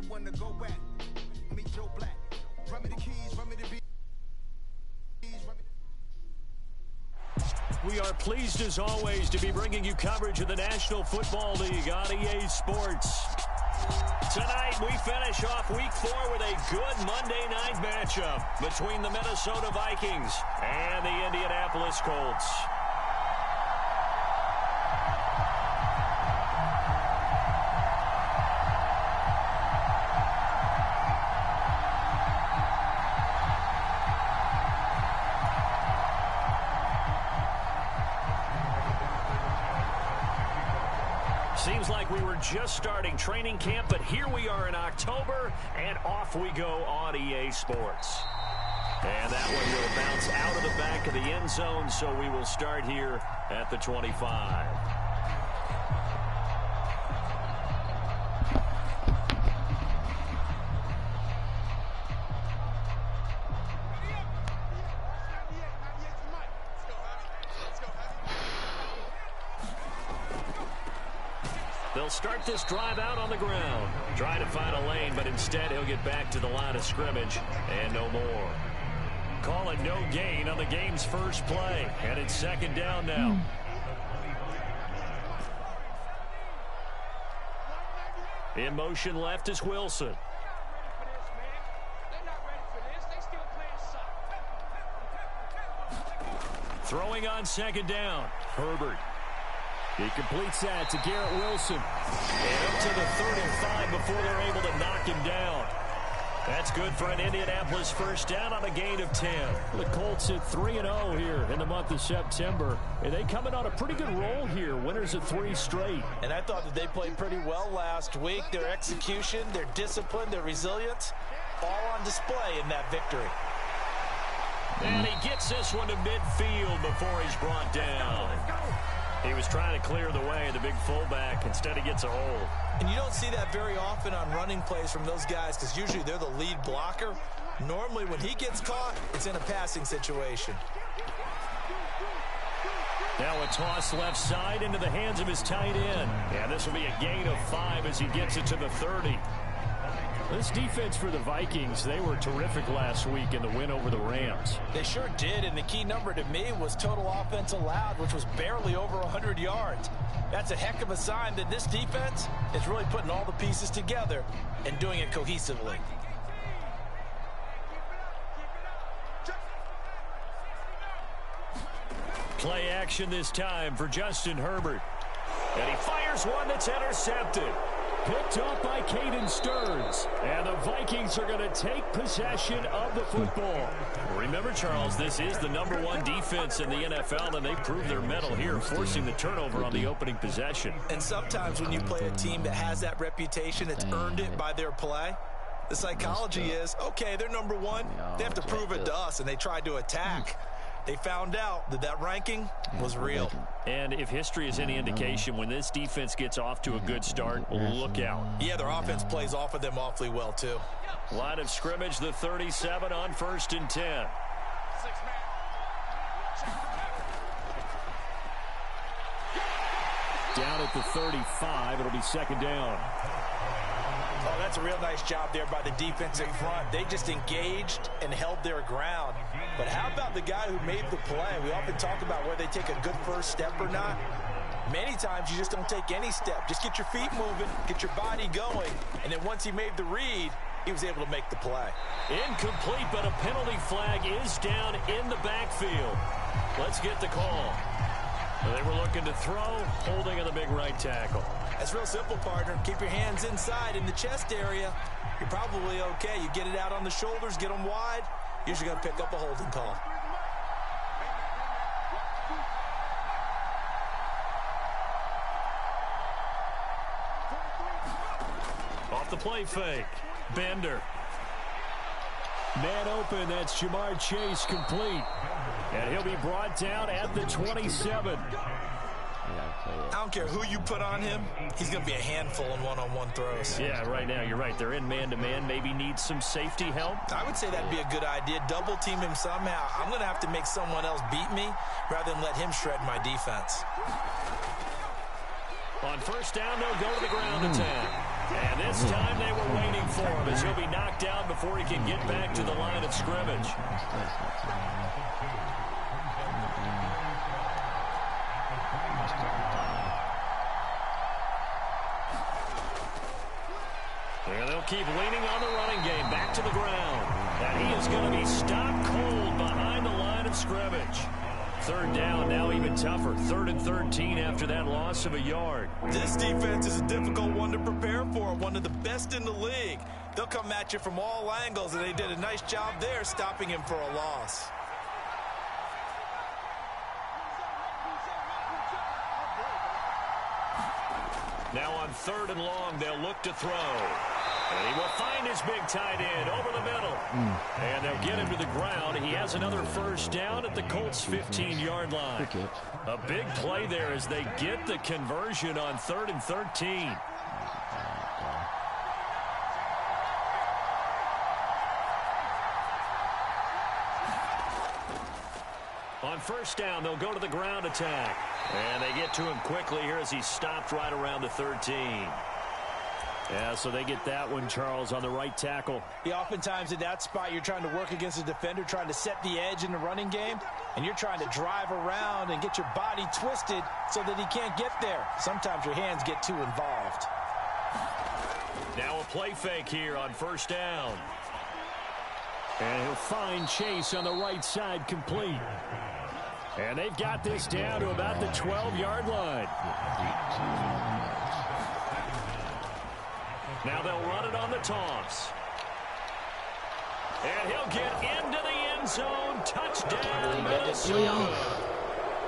one to go back. Meet Joe Black. Run me the keys, run me the beats. We are pleased as always to be bringing you coverage of the National Football League on EA Sports. Tonight we finish off Week 4 with a good Monday night matchup between the Minnesota Vikings and the Indianapolis Colts. Seems like we were just starting training camp, but here we are in October, and off we go on EA Sports. And that one will bounce out of the back of the end zone, so we will start here at the 25. They'll start this drive out on the ground. Try to find a lane, but instead he'll get back to the line of scrimmage and no more. Call it no gain on the game's first play, and it's second down now. In motion left is Wilson. Throwing on second down, Herbert. He completes that to Garrett Wilson. And up to the 35 before they're able to knock him down. That's good for an Indianapolis first down on a gain of 10. The Colts at 3-0 here in the month of September. And they come in on a pretty good roll here. Winners of 3 straight. And I thought that they played pretty well last week. Their execution, their discipline, their resilience, all on display in that victory. And he gets this one to midfield before he's brought down. He was trying to clear the way, the big fullback. Instead, he gets a hole. And you don't see that very often on running plays from those guys because usually they're the lead blocker. Normally, when he gets caught, it's in a passing situation. Now a toss left side into the hands of his tight end. And this will be a gain of 5 as he gets it to the 30. This defense for the Vikings, they were terrific last week in the win over the Rams. They sure did, and the key number to me was total offense allowed, which was barely over 100 yards. That's a heck of a sign that this defense is really putting all the pieces together and doing it cohesively. Play action this time for Justin Herbert. And he fires one that's intercepted. Picked up by Caden Stearns. And the Vikings are going to take possession of the football. Remember, Charles, this is the #1 defense in the NFL, and they proved their mettle here, forcing the turnover on the opening possession. And sometimes when you play a team that has that reputation, that's earned it by their play, the psychology is, okay, they're #1. They have to prove it to us, and they tried to attack. They found out that that ranking was real. And if history is any indication, when this defense gets off to a good start, look out. Yeah, their offense plays off of them awfully well, too. Line of scrimmage, the 37 on 1st and 10. Down at the 35, it'll be second down. Oh, that's a real nice job there by the defensive front. They just engaged and held their ground. But how about the guy who made the play? We often talk about whether they take a good first step or not. Many times you just don't take any step. Just get your feet moving, get your body going, and then once he made the read, he was able to make the play. Incomplete, but a penalty flag is down in the backfield. Let's get the call. They were looking to throw, holding on the big right tackle. That's real simple, partner. Keep your hands inside in the chest area. You're probably okay. You get it out on the shoulders, get them wide. Usually going to pick up a holding call. Off the play fake. Bender. Man open, that's Jamar Chase complete. And he'll be brought down at the 27. I don't care who you put on him, he's going to be a handful in one-on-one throws. Yeah, right now, you're right. They're in man-to-man, maybe need some safety help. I would say that'd be a good idea. Double team him somehow. I'm going to have to make someone else beat me rather than let him shred my defense. On first down, they'll go to the ground attack. And this It's time they were waiting for him, as he'll be knocked down before he can get back to the line of scrimmage. And they'll keep leaning on the running game. Back to the ground. And he is going to be stopped cold behind the line of scrimmage. Third down, now even tougher. 3rd and 13 after that loss of a yard. This defense is a difficult one to prepare for, one of the best in the league. They'll come at you from all angles, and they did a nice job there stopping him for a loss. Now on 3rd and long, they'll look to throw. And he will find his big tight end over the middle. And they'll get him to the ground. He has another first down at the Colts' 15-yard line. A big play there as they get the conversion on 3rd and 13. On first down, they'll go to the ground attack. And they get to him quickly here as he stopped right around the 13. Yeah, so they get that one, Charles, on the right tackle. Yeah, oftentimes in that spot, you're trying to work against a defender, trying to set the edge in the running game, and you're trying to drive around and get your body twisted so that he can't get there. Sometimes your hands get too involved. Now a play fake here on first down. And he'll find Chase on the right side, complete. And they've got this down to about the 12-yard line. Now they'll run it on the toss. And he'll get into the end zone. Touchdown, Minnesota.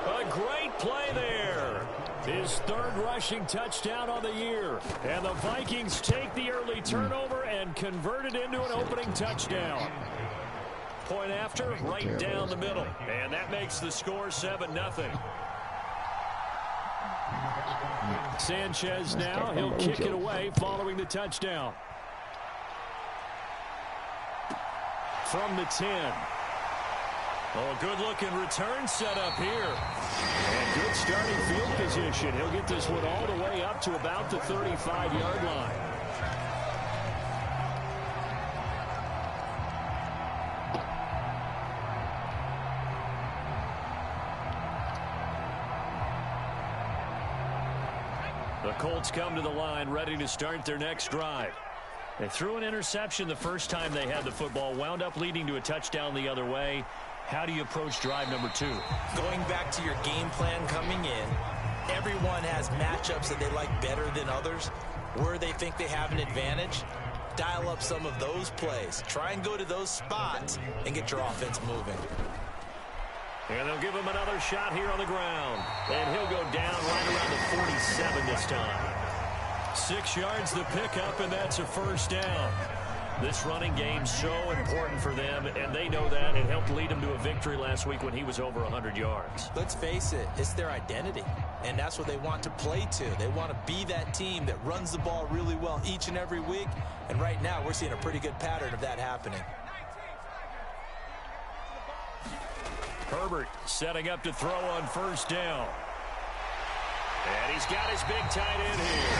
A great play there. His 3rd rushing touchdown on the year. And the Vikings take the early turnover and convert it into an opening touchdown. Point after, right down the middle. And that makes the score 7-0. Sanchez now, he'll kick it away following the touchdown. From the 10. Oh, good-looking return set up here. And good starting field position. He'll get this one all the way up to about the 35-yard line. The Colts come to the line ready to start their next drive. They threw an interception the first time they had the football, wound up leading to a touchdown the other way. How do you approach drive number 2? Going back to your game plan coming in, everyone has matchups that they like better than others. Where they think they have an advantage, dial up some of those plays. Try and go to those spots and get your offense moving. And they'll give him another shot here on the ground. And he'll go down right around the 47 this time. 6 yards the pickup, and that's a first down. This running game's so important for them, and they know that. It helped lead them to a victory last week when he was over 100 yards. Let's face it, it's their identity, and that's what they want to play to. They want to be that team that runs the ball really well each and every week, and right now we're seeing a pretty good pattern of that happening. Herbert setting up to throw on first down. And he's got his big tight end here.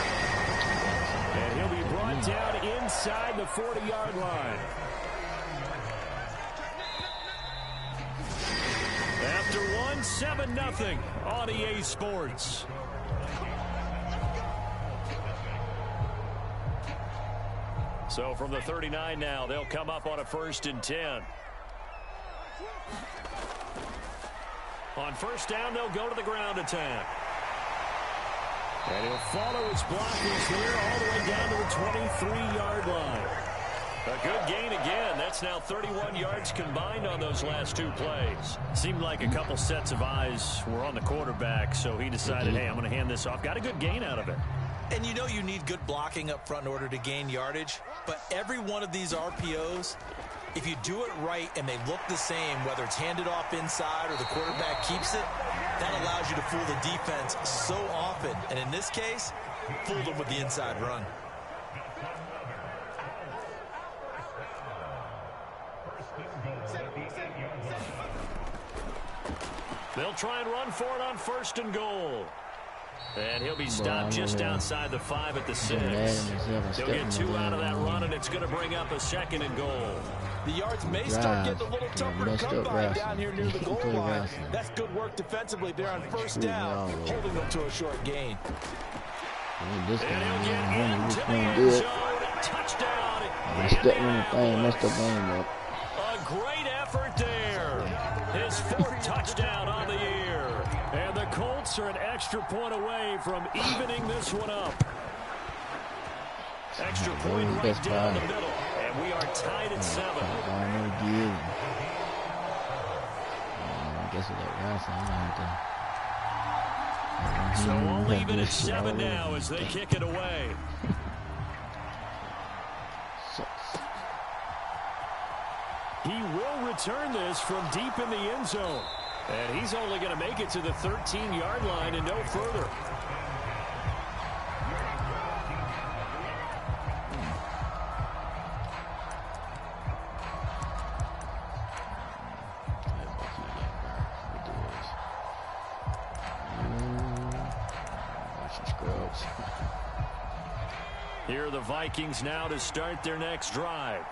And he'll be brought down inside the 40-yard line. After one, 7-0 on EA Sports. So from the 39 now, they'll come up on a 1st and 10. On first down, they'll go to the ground attack. And he'll follow his blockers here all the way down to the 23-yard line. A good gain again. That's now 31 yards combined on those last 2 plays. Seemed like a couple sets of eyes were on the quarterback, so he decided, hey, I'm going to hand this off. Got a good gain out of it. And you know you need good blocking up front in order to gain yardage, but every one of these RPOs, if you do it right and they look the same, whether it's handed off inside or the quarterback keeps it, that allows you to fool the defense so often. And in this case, fooled them with the inside run. They'll try and run for it on 1st and goal. And he'll be stopped just outside the 5 at the 6. He'll get 2 out of that run, and it's going to bring up a 2nd and goal. The yards may start getting a little tougher to come by down here near the goal line. That's good work defensively there on first down, holding them to a short gain. And he'll get into the end zone. Touchdown. Messed up game up. A great effort there. His 4th touchdown on the year. And the Colts are an extra point away from evening this one up. Extra point right down the middle. And we are tied at 7. I guess with that wrestling, so we'll leave it at 7 now as they kick it away. He will return this from deep in the end zone. And he's only going to make it to the 13-yard line and no further. Here are the Vikings now to start their next drive.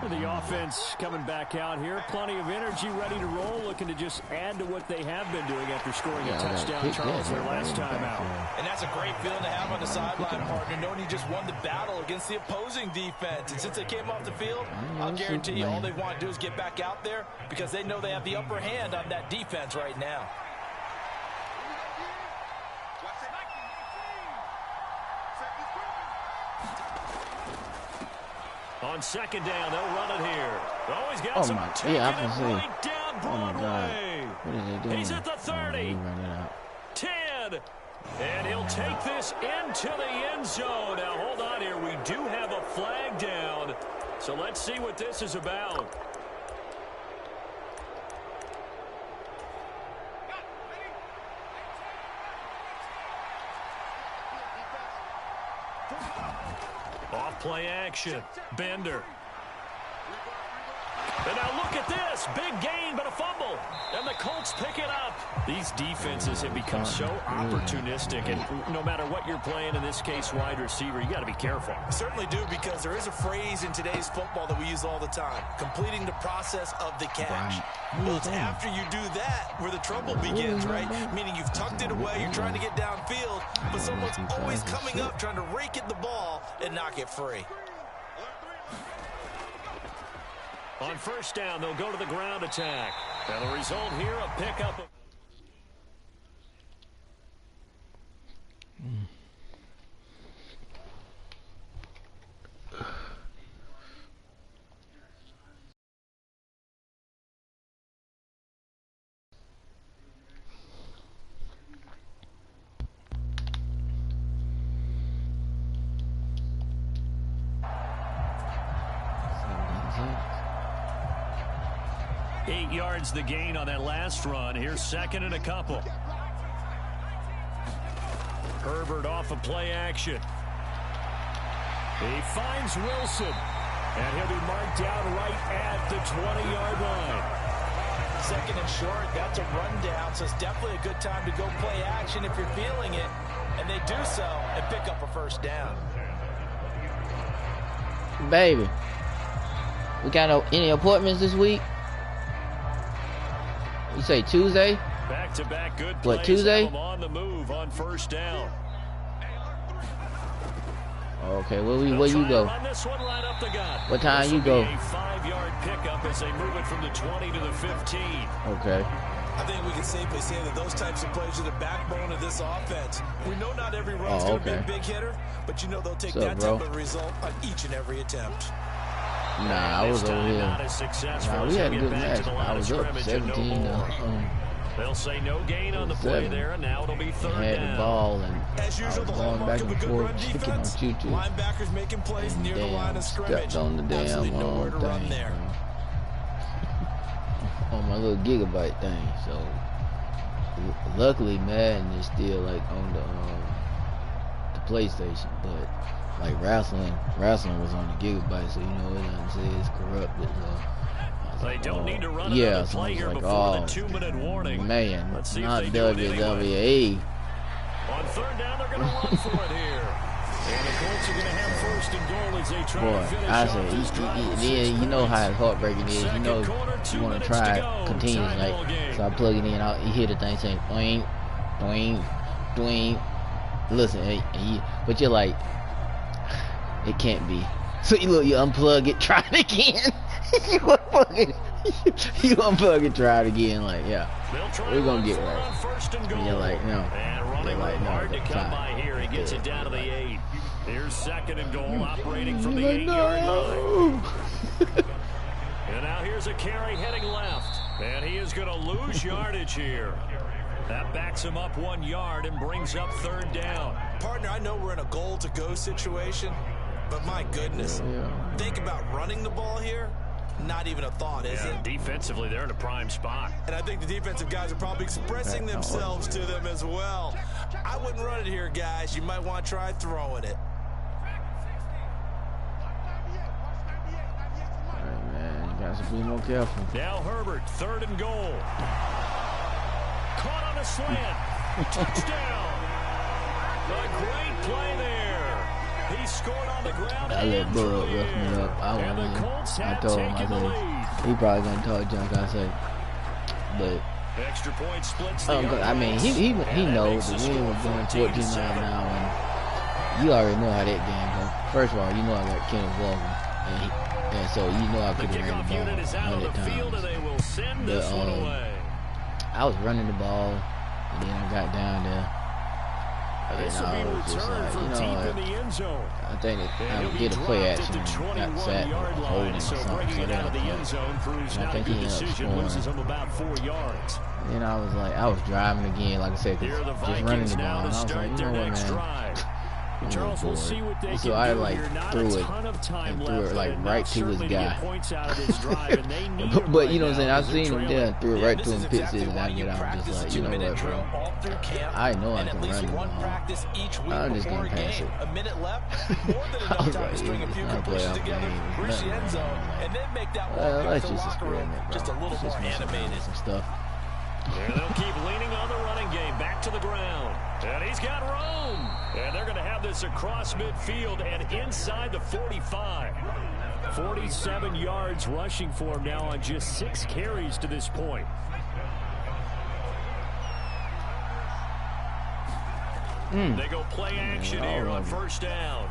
The offense coming back out here. Plenty of energy, ready to roll, looking to just add to what they have been doing after scoring a touchdown, Charles, their last time out. And that's a great feeling to have on the sideline, partner, knowing he just won the battle against the opposing defense. And since they came off the field, I'll guarantee you all they want to do is get back out there because they know they have the upper hand on that defense right now. On 2nd down, they'll run it here. Oh, he's got some taking I can it see. right down Broadway. What is he doing? He's at the 30. 10. And he'll take this into the end zone. Now, hold on here. We do have a flag down. So let's see what this is about. Off play action. Bender. And now look at this. Big gain, but a fumble. And the Colts pick it up. These defenses have become so opportunistic. And no matter what you're playing, in this case, wide receiver, you got to be careful. Certainly do, because there is a phrase in today's football that we use all the time. Completing the process of the catch. Well, it's after you do that where the trouble begins, right? Meaning you've tucked it away, you're trying to get downfield, but someone's always coming up trying to rake at the ball and knock it free. On first down, they'll go to the ground attack. And the result here, a pickup of... Eight yards the gain on that last run. Here's 2nd and a couple. Herbert off of play action. He finds Wilson. And he'll be marked down right at the 20-yard line. 2nd and short, that's a rundown, so it's definitely a good time to go play action if you're feeling it. And they do so and pick up a first down. Baby, we got any appointments this week? You say Tuesday? Back-to-back good plays. What, Tuesday? On the move on first down. Okay, where you go? Run this one right up the gut. What time you go? A 5-yard pickup as they move it from the 20 to the 15. Okay. I think we can safely say that those types of plays are the backbone of this offense. We know not every run's going to be a big hitter, but you know they'll take that type of result on each and every attempt. Nah, I was over here. Nah, we had a good match. I was up 17. They'll say no gain on the play there, and now it'll be 3rd down. I had the ball, and as usual, I was going back and forth, kicking on choo-choo. Linebackers making plays near the line of scrimmage. Stepped on the damn thing, on my little gigabyte thing. So luckily, Madden is still like on the PlayStation, but like wrestling was on the gigabyte, so you know it doesn't say it's corrupted. So they don't need to run another play here before the 2-minute warning. Man, let's see not if they do it WWE. anyway. On third down, they're going to run for it here. And the Colts are going to have first and goal as they try to finish off this drive. Then you know how heartbreaking it is. You know you want to try it continuous. Like, so I plug it in, you hear the thing saying, doing, doing, doing. Listen, but you're like, it can't be. So you unplug it, try it again. you unplug it, try it again. Like, yeah, we're gonna get right. And you're like, no. They're like, no, hard to come by here. He gets it down to the 8. Here's second and goal, operating from the 8-yard line. And now here's a carry heading left, and he is going to lose yardage here. That backs him up 1 yard and brings up third down. Partner, I know we're in a goal-to-go situation, but my goodness, think about running the ball here. Not even a thought, is it? Defensively, they're in a prime spot. And I think the defensive guys are probably expressing themselves to them as well. I wouldn't run it here, guys. You might want to try throwing it. All right, man. You guys are being more careful. Now Herbert, third and goal. Caught on a slant. Touchdown. A great play there. He scored on the ground. I let Bud rough me up. I told him, I said, he probably gonna talk junk. I said, but extra point splits. I mean, he knows the wind was going 14 miles an hour, and you already know how that game goes. First of all, you know I got Kenneth Walker, and so you know I could have ran the ball 100 times. But I was running the ball, and then I got down there. This will be returned from deep in the end zone. I think I did a play action and got sacked holding or something. Bringing it out of the end zone proves not a good decision, loses him about 4 yards. Then I was like, I was driving again, like I said, just running the ball. And I was like, you know what, man? Charles, we'll see what they so I like threw it and threw it like right to his guy. But you know what I'm saying? I seen him there, threw it right to him, pit and I get out just like, you know what, bro? I know I can run the ball. I'm just gonna pass it. I was like, it's not a playoff game. Let's just experiment, bro. Just a little more animated some stuff. And they'll keep leaning on the running game. Back to the ground. And he's got room. And they're going to have this across midfield and inside the 45. 47 yards rushing for him now on just 6 carries to this point. They go play action here on first down.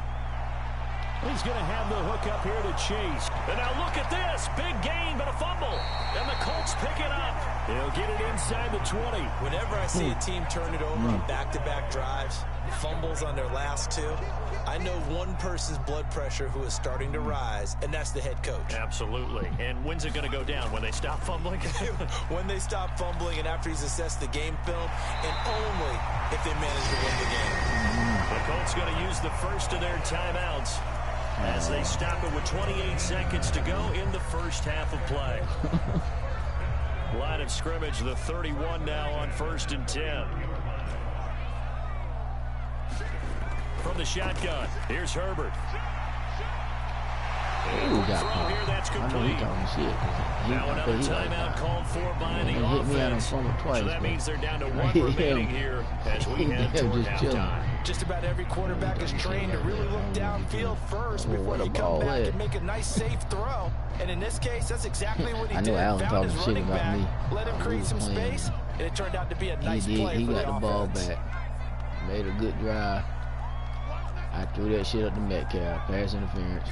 He's going to have the hook up here to Chase. And now look at this. Big gain, but a fumble. And the Colts pick it up. They'll get it inside the 20. Whenever I see a team turn it over on back-to-back drives, fumbles on their last 2, I know one person's blood pressure who is starting to rise, and that's the head coach. Absolutely. And when's it going to go down? When they stop fumbling? When they stop fumbling and after he's assessed the game film, and only if they manage to win the game. The Colts going to use the first of their timeouts as they stop it with 28 seconds to go in the first half of play. Line of scrimmage, the 31 now on 1st and 10. From the shotgun, here's Herbert. Throw here, that's complete. Now another timeout called for by the offense. So that means they're down to 1 remaining here as we head toward halftime. Just about every quarterback is trained to really look downfield first before you come back and make a nice, safe throw. And in this case, that's exactly what he did. Found his running back, let him create some space, and it turned out to be a nice play. He got the ball back, made a good drive. I threw that shit up to Metcalf, pass interference.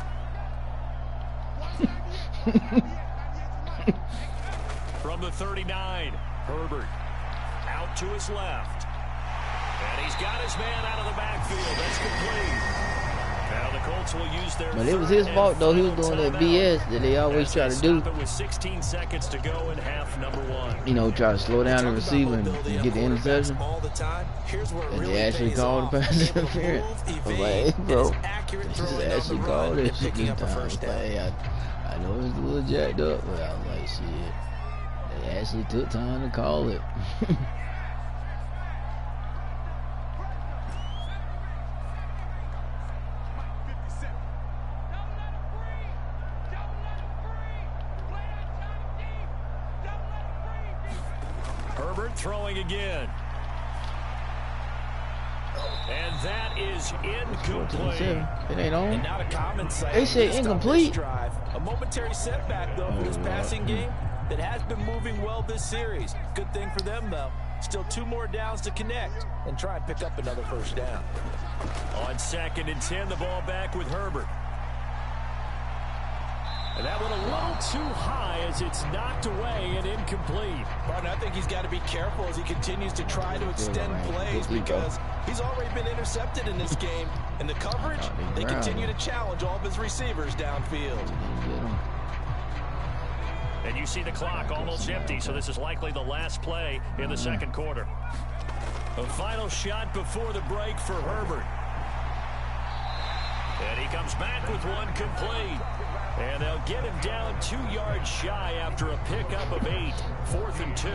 From the 39, Herbert out to his left. And he's got his man out of the backfield. That's complete. Now the Colts will use their but it was his fault, though. He was doing that BS that they always try to do. With 16 seconds to go in half number 1. You know, try to slow down the receiver and get the interception. And they actually called the pass interference. I was like, hey, bro, just actually called that shit this time. I was like, hey, I know it's a little jacked up, but I was like, shit. They actually took time to call it. Herbert throwing again. And that is incomplete. It ain't on. And not a common sight. They say incomplete. Drive. A momentary setback, though, for this passing game that has been moving well this series. Good thing for them, though. Still 2 more downs to connect and try and pick up another first down. On 2nd and 10, the ball back with Herbert. And that one a little too high as it's knocked away and incomplete. Partner, I think he's got to be careful as he continues to try to extend plays because he's already been intercepted in this game. And the coverage, they continue to challenge all of his receivers downfield. And you see the clock almost empty, so this is likely the last play in the second quarter. A final shot before the break for Herbert. And he comes back with one complete. And they'll get him down 2 yards shy after a pickup of 8. 4th and 2.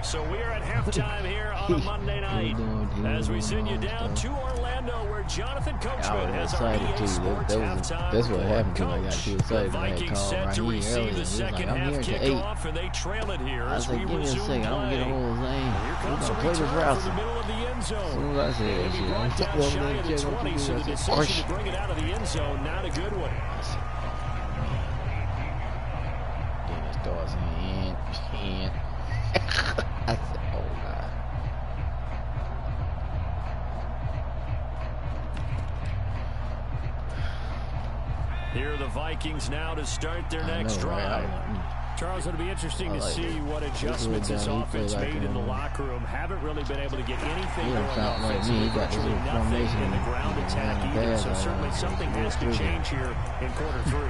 So we are at halftime here on a Monday night as we send you down to Orlando where Jonathan Coachman has our EA Sports halftime. That's what happened to me. I got too excited. The Vikings set to receive the second half kickoff, and they trail it here as we resume play. Here comes a return from the middle of the end zone. Maybe brought down shy of the 20, so the decision to bring it out of the end zone, not a good one. I said, oh God. Here are the Vikings now to start their next drive. Charles, it'll be interesting to see what adjustments this offense made in the locker room. Haven't really been able to get anything going offensively. Virtually nothing in the ground attack either. So certainly something has to change here in quarter 3.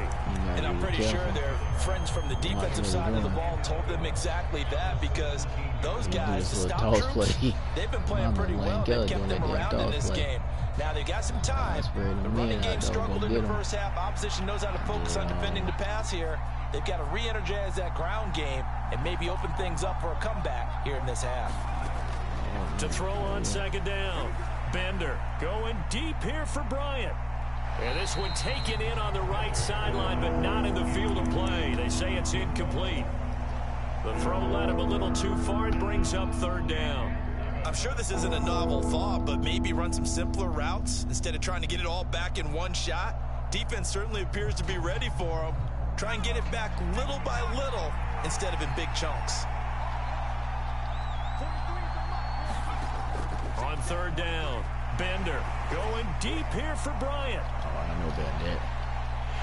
And I'm pretty sure their friends from the defensive side of the ball told them exactly that because those guys, the stop troops, they've been playing pretty well. They've kept them around in this game. Now they've got some time. The running game struggled in the first half. Opposition knows how to focus on defending the pass here. They've got to re-energize that ground game and maybe open things up for a comeback here in this half. To throw on 2nd down. Bender going deep here for Bryant. And this one taken in on the right sideline, but not in the field of play. They say it's incomplete. The throw led him a little too far and brings up 3rd down. I'm sure this isn't a novel thought, but maybe run some simpler routes instead of trying to get it all back in one shot. Defense certainly appears to be ready for him. Try and get it back little by little instead of in big chunks. On 3rd down, Bender going deep here for Bryant. I know about that.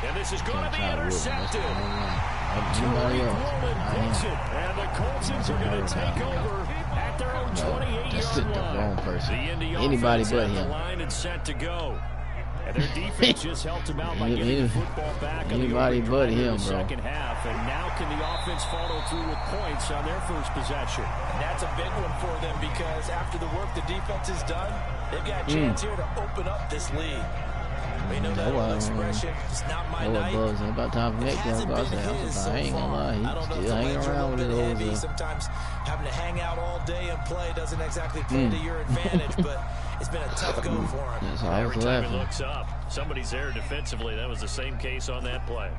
And this is going to be intercepted. Tariq Woolen picks it. And the Coltsons are going to take over at their own 28-yard line. The Indy offense at the line and set to go. And their defense just helped him out by getting the football back on the second half. And now can the offense follow through with points on their first possession? And that's a big one for them because after the work the defense has done, they've got a chance here to open up this lead. We know that old expression, it's not my night. About time for next game, I ain't gonna lie, he's still hanging around with his old. Sometimes having to hang out all day and play doesn't exactly play to your advantage, but it's been a tough go for him. Every time he looks up, somebody's there defensively. That was the same case on that play.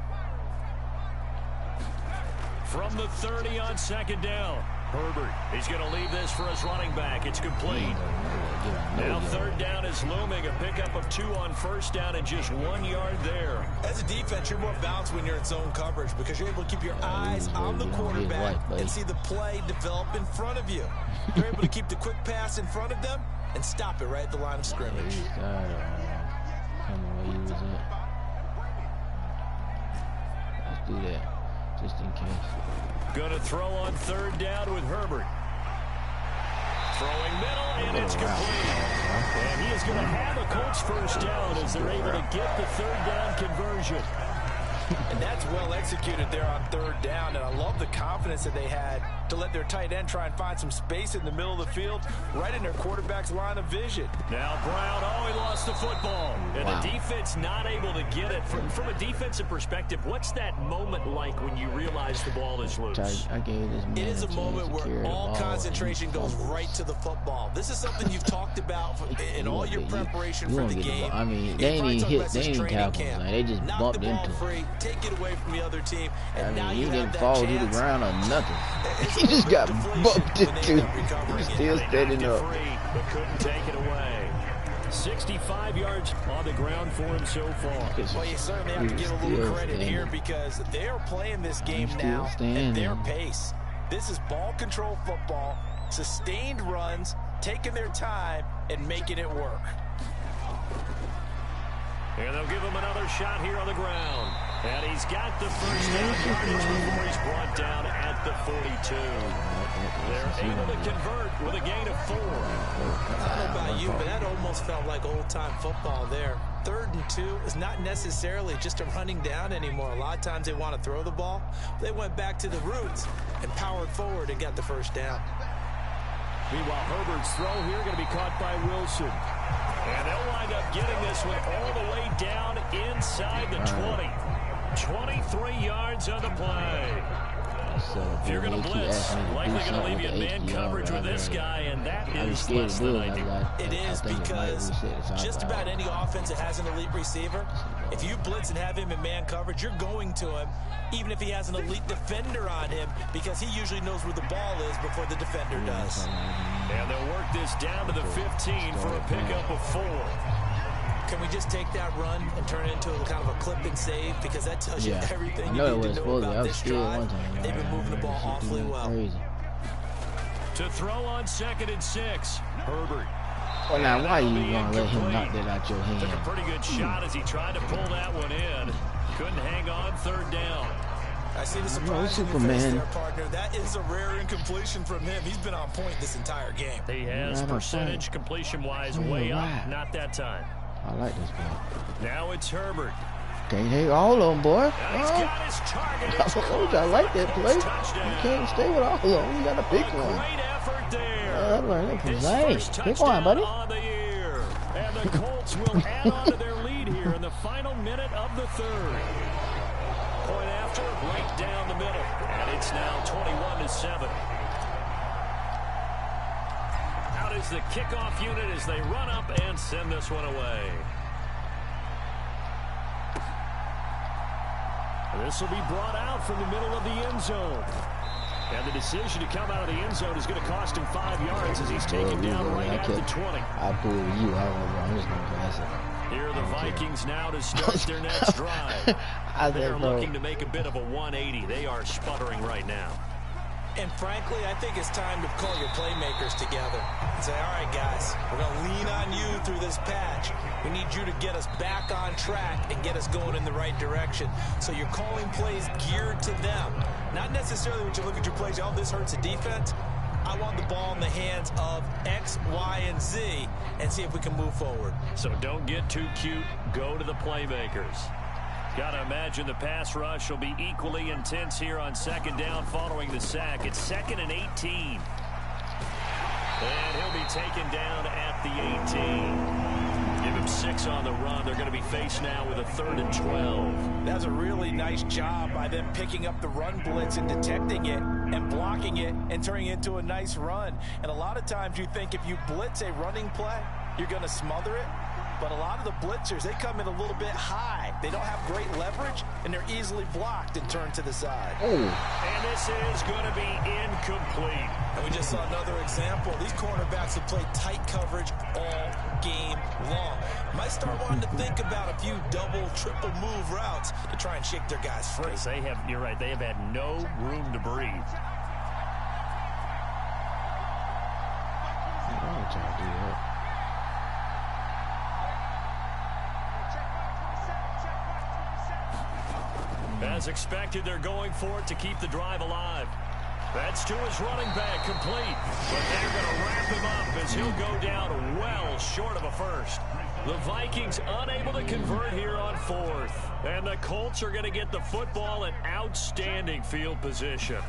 From the 30 on 2nd down, Herbert, he's going to leave this for his running back. It's complete. Now 3rd down is looming. A pickup of 2 on 1st down and just 1 yard there. As a defense, you're more balanced when you're in zone coverage because you're able to keep your eyes on the quarterback and see the play develop in front of you. You're able to keep the quick pass in front of them and stop it right at the line of scrimmage. Let's do that, just in case. Going to throw on 3rd down with Herbert. Throwing middle, and it's complete. And he is going to have a Colts first down as they're able to get the 3rd down conversion. And that's well executed there on 3rd down. And I love the confidence that they had to let their tight end try and find some space in the middle of the field, right in their quarterback's line of vision. Now Brown, he lost the football. And the defense not able to get it. From a defensive perspective, what's that moment like when you realize the ball is loose? It is a moment where all concentration goes right to the football. This is something you've talked about in all your preparation for the game. I mean, they ain't even hit, they ain't even tackle. They just bumped into him. Take it away from the other team. And I mean, he didn't fall to the ground or nothing. He just got bumped into. He's still standing up. But couldn't take it away. 65 yards on the ground for him so far. Well, you certainly have to give a little credit here because they're playing this game now at their pace. This is ball control football, sustained runs, taking their time, and making it work. And they'll give him another shot here on the ground. And he's got the first down yardage before he's brought down at the 42. They're able to convert with a gain of 4. I don't know about you, but that almost felt like old-time football there. 3rd and 2 is not necessarily just a running down anymore. A lot of times they want to throw the ball. They went back to the roots and powered forward and got the first down. Meanwhile, Herbert's throw here going to be caught by Wilson. And they'll wind up getting this one all the way down inside the 20. 23 yards on the play. If you're going to blitz, likely going to leave you in man coverage with this guy, and that is less than ideal. It is because just about any offense that has an elite receiver, if you blitz and have him in man coverage, you're going to him, even if he has an elite defender on him, because he usually knows where the ball is before the defender does. And they'll work this down to the 15 for a pickup of 4. Can we just take that run and turn it into a kind of a clip and save? Because that tells you everything you need to know about this drive. They've been moving the ball awfully well. To throw on 2nd and 6, Herbert. Well, now, why are you going to let him knock that out your hand? Took a pretty good shot as he tried to pull that one in. Couldn't hang on 3rd down. I see the surprise in your face there, partner. That is a rare incompletion from him. He's been on point this entire game. He has percentage completion-wise way up. Not that time. I like this ball. Now it's Herbert. Can't hang all of them, boy. He's got his target. I like that play. You can't stay with all of them. You got to pick one. Great effort there. I learned it from Zane. Pick one, buddy. On the year. And the Colts will add on to their lead here in the final minute of the 3rd. Point after, right down the middle. And it's now 21-7. Out is the kickoff unit as they run up and send this one away. This will be brought out from the middle of the end zone. And the decision to come out of the end zone is going to cost him 5 yards as he's taken down right at the 20. I pulled you. I'm just going to pass it. Here are the Vikings now to start their next drive. They're looking to make a bit of a 180. They are sputtering right now. And frankly, I think it's time to call your playmakers together and say, all right, guys, we're going to lean on you through this patch. We need you to get us back on track and get us going in the right direction. So you're calling plays geared to them. Not necessarily when you look at your plays, oh, this hurts the defense. I want the ball in the hands of X, Y, and Z and see if we can move forward. So don't get too cute. Go to the playmakers. Got to imagine the pass rush will be equally intense here on 2nd down following the sack. It's 2nd and 18. And he'll be taken down at the 18. Give him 6 on the run. They're going to be faced now with a 3rd and 12. That's a really nice job by them picking up the run blitz and detecting it and blocking it and turning it into a nice run. And a lot of times you think if you blitz a running play, you're going to smother it. But a lot of the blitzers, they come in a little bit high. They don't have great leverage, and they're easily blocked and turned to the side. And this is going to be incomplete. And we just saw another example. These cornerbacks have played tight coverage all game long. Might start wanting to think about a few double, triple move routes to try and shake their guys free. You're right, they have had no room to breathe. I'm trying to do that. As expected, they're going for it to keep the drive alive. That's to his running back, complete. But they're going to wrap him up as he'll go down well short of a first. The Vikings unable to convert here on 4th. And the Colts are going to get the football in outstanding field position.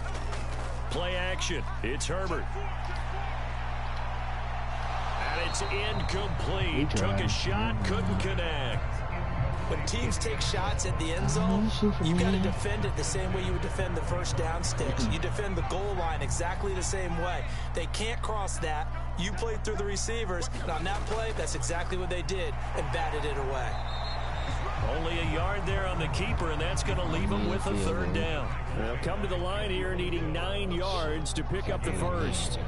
Play action. It's Herbert. And it's incomplete. Took a shot, couldn't connect. When teams take shots at the end zone, you got to defend it the same way you would defend the first down sticks. You defend the goal line exactly the same way. They can't cross that. You played through the receivers, and on that play, that's exactly what they did and batted it away. Only a yard there on the keeper, and that's going to leave him with a 3rd down. They'll come to the line here needing 9 yards to pick up the first.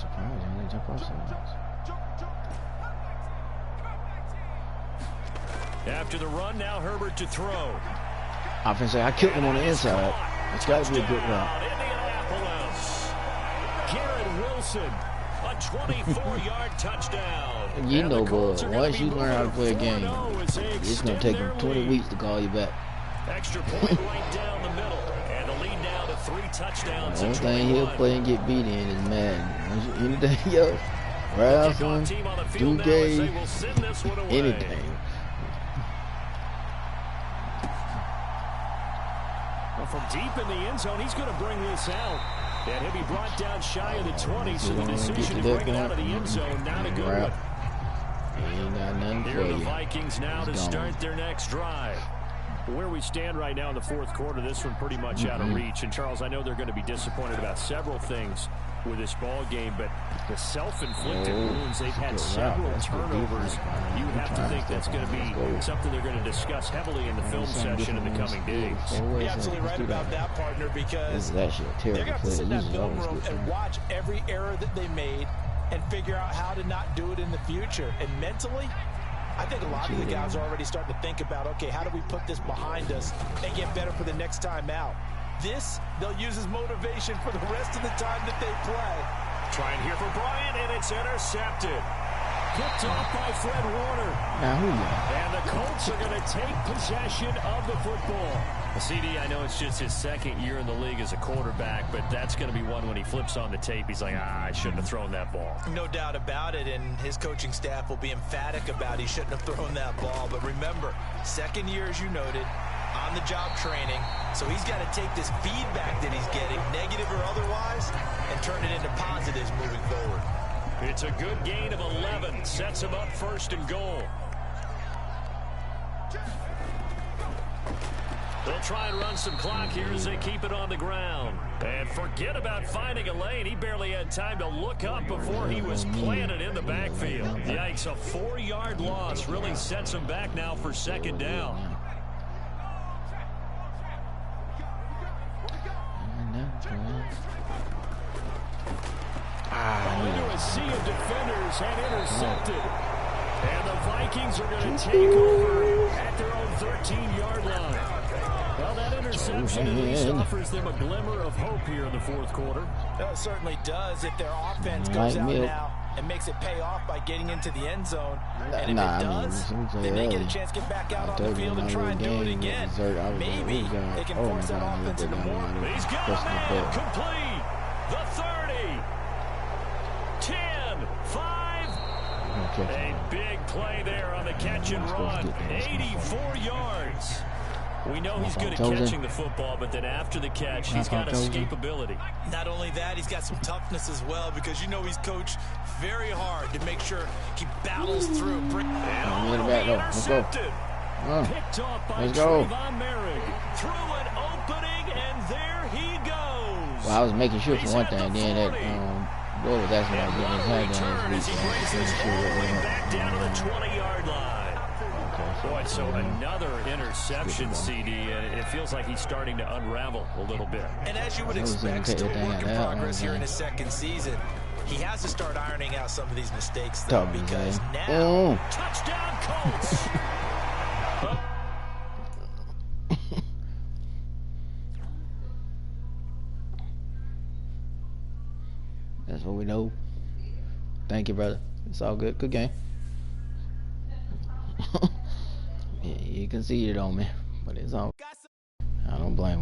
surprised I didn't jump off so much. After the run, now Herbert to throw. Offense, I killed him on the inside. It's got to be a good route. Indianapolis. Garrett Wilson, a 24-yard touchdown. You know, but once you learn how to play a game, it's going to take them 20 weeks to call you back. Extra point right down the middle. And the lead now to 3 touchdowns. The only thing he'll play and get beat in is Madden. Anything else, Ralston, Duque, anything. From deep in the end zone, he's going to bring this out. And he'll be brought down shy of the 20, so the decision to bring it out of the end zone, not a good one. Here are the Vikings now to start their next drive. Where we stand right now in the fourth quarter, this one pretty much out of reach. And, Charles, I know they're going to be disappointed about several things with this ball game, but the self-inflicted wounds, they've had several turnovers. You would have to think that's going to be something they're going to discuss heavily in the film session in the coming days. You're absolutely right about that, partner, because they're going to have to sit in that film room and watch every error that they made and figure out how to not do it in the future. And mentally, I think a lot of the guys are already starting to think about, okay, how do we put this behind us and get better for the next time out? This, they'll use as motivation for the rest of the time that they play. Trying here for Bryant, and it's intercepted. Picked off by Fred Warner. And the Colts are going to take possession of the football. CD, I know it's just his second year in the league as a quarterback, but that's going to be one when he flips on the tape. He's like, I shouldn't have thrown that ball. No doubt about it, and his coaching staff will be emphatic about he shouldn't have thrown that ball. But remember, second year, as you noted, on-the-job training, so he's got to take this feedback that he's getting, negative or otherwise, and turn it into positives moving forward. It's a good gain of 11. Sets him up first and goal. They'll try and run some clock here as they keep it on the ground. And forget about finding a lane. He barely had time to look up before he was planted in the backfield. Yikes, a 4-yard loss really sets him back now for second down. Into a sea of defenders and intercepted. And the Vikings are going to take over at their own 13-yard line. Well, that interception at least offers them a glimmer of hope here in the fourth quarter. It certainly does if their offense goes out now and makes it pay off by getting into the end zone. And if it does, then they get a chance to get back out on the field and try and do it again. Maybe they can force that offense into more. He's got a man complete. The 30. 10, 5. A big play there on the catch and run. 84 yards. We know he's good at catching the football, but then after the catch, he's got escapability. Not only that, he's got some toughness as well, because you know he's coached very hard to make sure he battles through. Intercepted. Picked off by Trayvon Merrick. Through an opening, and there he goes. Well, I was making sure for one thing, then that boy was asking about getting his hand down his reach. Back down to the 20-yard line. Boy, so another interception, CD, and it feels like he's starting to unravel a little bit. And as you would expect, still work in progress here in his second season. He has to start ironing out some of these mistakes, though, because now, touchdown Colts! That's what we know. Thank you, brother. It's all good. Good game. Yeah, you conceded on me, but it's all. I don't blame him.